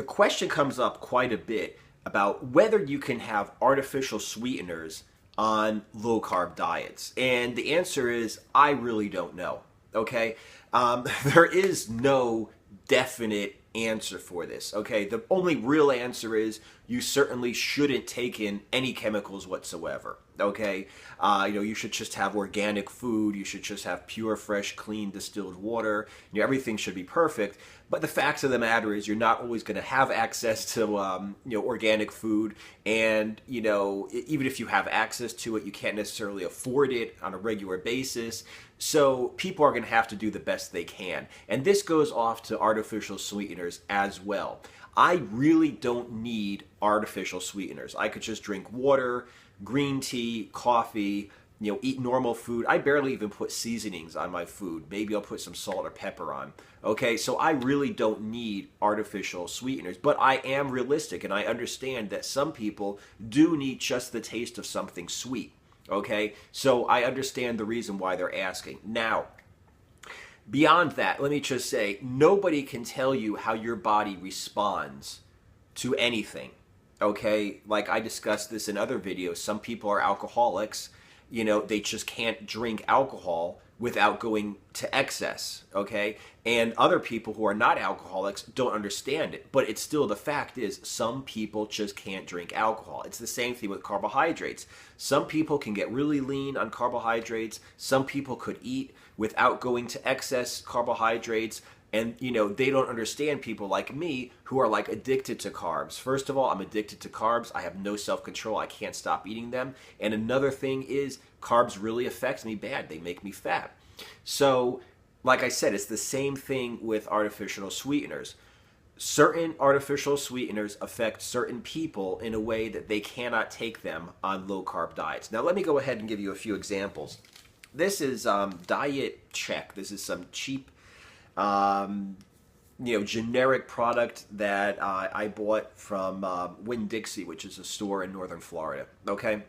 the question comes up quite a bit about whether you can have artificial sweeteners on low carb diets. And the answer is, I really don't know. Okay? There is no definite answer for this. Okay? The only real answer is you certainly shouldn't take in any chemicals whatsoever. Okay? You should just have organic food. You should just have pure, fresh, clean, distilled water. Everything should be perfect. But the fact of the matter is, you're not always going to have access to, organic food. And, even if you have access to it, you can't necessarily afford it on a regular basis. So people are going to have to do the best they can. And this goes off to artificial sweeteners as well. I really don't need artificial sweeteners. I could just drink water, green tea, coffee, eat normal food. I barely even put seasonings on my food. Maybe I'll put some salt or pepper on. Okay, so I really don't need artificial sweeteners, but I am realistic and I understand that some people do need just the taste of something sweet. Okay, so I understand the reason why they're asking. Now, beyond that, let me just say, nobody can tell you how your body responds to anything. Okay, like I discussed this in other videos, some people are alcoholics. They just can't drink alcohol without going to excess, okay? And other people who are not alcoholics don't understand it, but it's still, the fact is, some people just can't drink alcohol. It's the same thing with carbohydrates. Some people can get really lean on carbohydrates. Some people could eat without going to excess carbohydrates. And, they don't understand people like me who are like addicted to carbs. First of all, I'm addicted to carbs. I have no self-control. I can't stop eating them. And another thing is carbs really affect me bad. They make me fat. So, like I said, it's the same thing with artificial sweeteners. Certain artificial sweeteners affect certain people in a way that they cannot take them on low-carb diets. Now, let me go ahead and give you a few examples. This is Diet Check. This is some cheap generic product that I bought from Winn-Dixie, which is a store in northern Florida. Okay,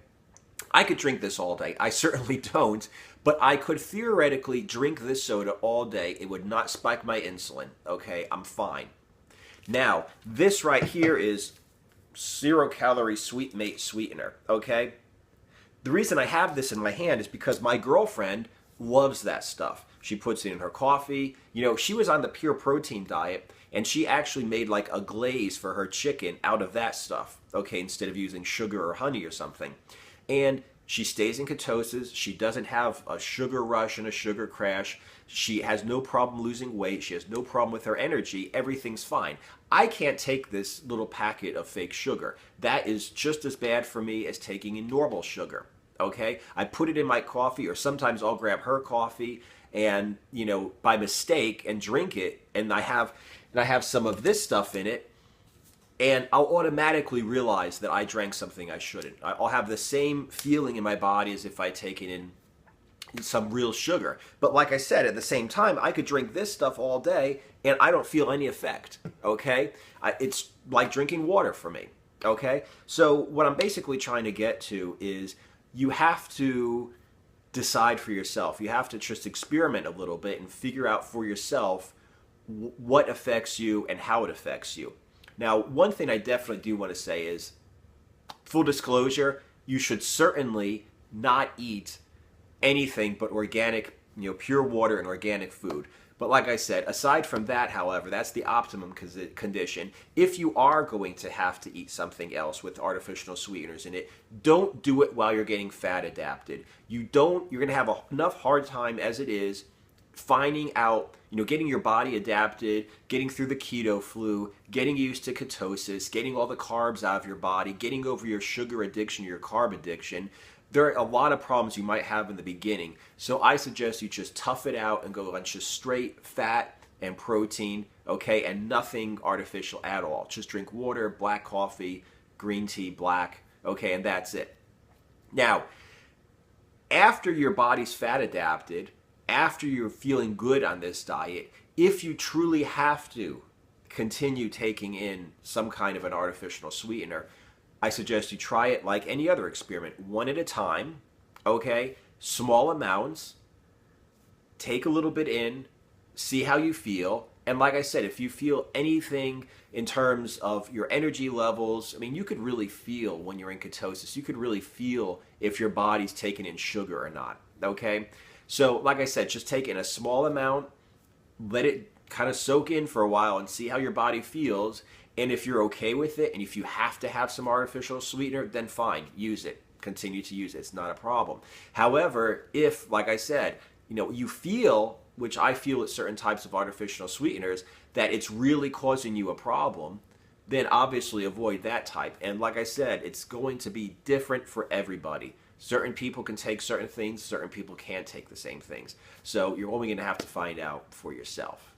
I could drink this all day. I certainly don't, but I could theoretically drink this soda all day. It would not spike my insulin. Okay, I'm fine. Now, this right here is 0-calorie Sweet Mate sweetener. Okay, the reason I have this in my hand is because my girlfriend loves that stuff. She puts it in her coffee. She was on the pure protein diet, and she actually made like a glaze for her chicken out of that stuff, okay, instead of using sugar or honey or something. And she stays in ketosis. She doesn't have a sugar rush and a sugar crash. She has no problem losing weight. She has no problem with her energy. Everything's fine. I can't take this little packet of fake sugar. That is just as bad for me as taking in normal sugar. Okay, I put it in my coffee, or sometimes I'll grab her coffee and by mistake and drink it, and I have some of this stuff in it, and I'll automatically realize that I drank something I shouldn't. I'll have the same feeling in my body as if I'd taken in some real sugar. But like I said, at the same time, I could drink this stuff all day and I don't feel any effect. Okay, it's like drinking water for me. Okay, so what I'm basically trying to get to is, you have to decide for yourself. You have to just experiment a little bit and figure out for yourself what affects you and how it affects you. Now, one thing I definitely do want to say is, full disclosure, you should certainly not eat anything but organic, pure water and organic food. But like I said, aside from that, however, that's the optimum condition. If you are going to have to eat something else with artificial sweeteners in it, don't do it while you're getting fat adapted. You're going to have enough hard time as it is finding out, getting your body adapted, getting through the keto flu, getting used to ketosis, getting all the carbs out of your body, getting over your sugar addiction, your carb addiction. There are a lot of problems you might have in the beginning. So I suggest you just tough it out and go on just straight fat and protein, okay, and nothing artificial at all. Just drink water, black coffee, green tea, black, okay, and that's it. Now, after your body's fat adapted, after you're feeling good on this diet, if you truly have to continue taking in some kind of an artificial sweetener, I suggest you try it like any other experiment, one at a time, okay? Small amounts, take a little bit in, see how you feel, And like I said, if you feel anything in terms of your energy levels, I mean, you could really feel when you're in ketosis, you could really feel if your body's taking in sugar or not. Okay? So, like I said, just take in a small amount, let it kind of soak in for a while and see how your body feels. And if you're okay with it, and if you have to have some artificial sweetener, then fine, use it. Continue to use it. It's not a problem. However, if, like I said, you feel, which I feel with certain types of artificial sweeteners, that it's really causing you a problem, then obviously avoid that type. And like I said, it's going to be different for everybody. Certain people can take certain things, certain people can't take the same things. So you're only going to have to find out for yourself.